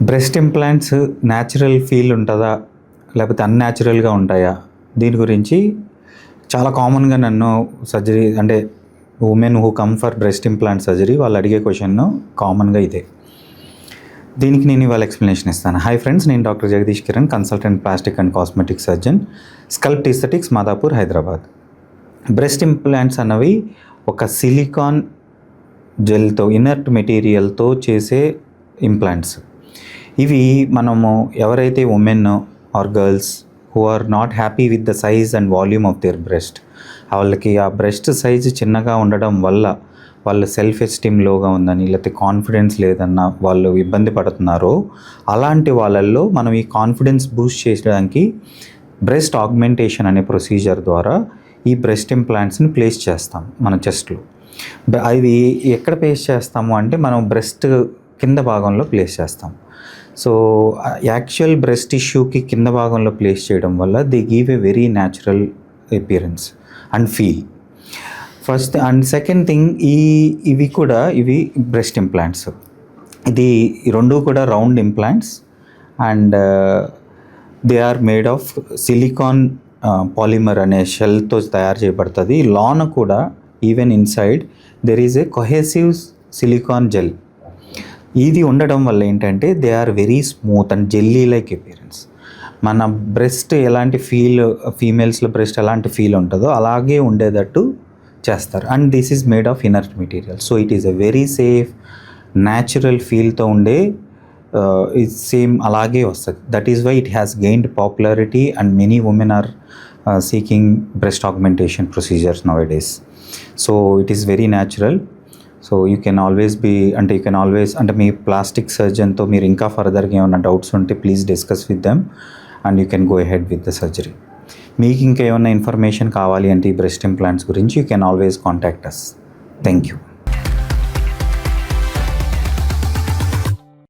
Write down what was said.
Breast implants natural feel ఉంటుందా లేకపోతే అన్యాచురల్గా ఉంటాయా? దీని గురించి చాలా కామన్గా నన్ను సర్జరీ అంటే women who come for breast implant surgery వాళ్ళు అడిగే క్వశ్చన్ కామన్గా ఇదే. దీనికి నేను ఇవాళ ఎక్స్ప్లెనేషన్ ఇస్తాను. హాయ్ ఫ్రెండ్స్, నేను doctor Jagadish Kiran, consultant plastic and cosmetic surgeon, sculpt aesthetics, Madhapur, Hyderabad. Breast implants అన్నవి ఒక సిలికాన్ జెల్తో, ఇనర్ట్ మెటీరియల్తో చేసే ఇంప్లాంట్స్. ఇవి మనము ఎవరైతే women or girls who are not happy with the size and volume of their breast, వాళ్ళకి ఆ బ్రెస్ట్ సైజు చిన్నగా ఉండడం వల్ల వాళ్ళ సెల్ఫ్ ఎస్టీమ్ లోగా ఉందని లేకపోతే కాన్ఫిడెన్స్ లేదన్న వాళ్ళు ఇబ్బంది పడుతున్నారో, అలాంటి వాళ్ళల్లో మనం ఈ కాన్ఫిడెన్స్ బూస్ట్ చేయడానికి బ్రెస్ట్ ఆగ్మెంటేషన్ అనే ప్రొసీజర్ ద్వారా ఈ బ్రెస్ట్ ఇంప్లాంట్స్ని ప్లేస్ చేస్తాం మన చెస్ట్లో. అవి ఎక్కడ ప్లేస్ చేస్తాము అంటే మనం బ్రెస్ట్ కింద భాగంలో ప్లేస్ చేస్తాం. సో యాక్చువల్ బ్రెస్ట్ టిష్యూకి కింద భాగంలో ప్లేస్ చేయడం వల్ల they give a very natural appearance and feel. First and second thing, ఇవి బ్రెస్ట్ ఇంప్లాంట్స్. ఇది రెండు కూడా round implants and they are made of silicone polymer అనే షెల్తో తయారు చేయబడుతుంది. లోన కూడా even inside there is a cohesive silicone gel. ఇది ఉండడం వల్ల ఏంటంటే they are very smooth and jelly like appearance. మన బ్రెస్ట్ ఎలాంటి ఫీల్, ఫీమేల్స్లో బ్రెస్ట్ ఎలాంటి ఫీల్ ఉంటుందో అలాగే ఉండేటట్టు చేస్తారు. And this is made of inert material. So it is a very safe natural ఫీల్తో ఉండే సేమ్ అలాగే వస్తుంది. That is why it has gained popularity and many women are seeking breast augmentation procedures nowadays. So it is very natural. So you can always అంటే మీ plastic సర్జన్తో మీరు ఇంకా ఫర్దర్గా ఏమైనా డౌట్స్ ఉంటే please discuss with them and you can go ahead with the surgery. మీకు ఇంకా ఏమైనా ఇన్ఫర్మేషన్ కావాలి అంటే ఈ బ్రెస్ట్ ఇంప్లాంట్స్ గురించి you can always contact us. Thank you.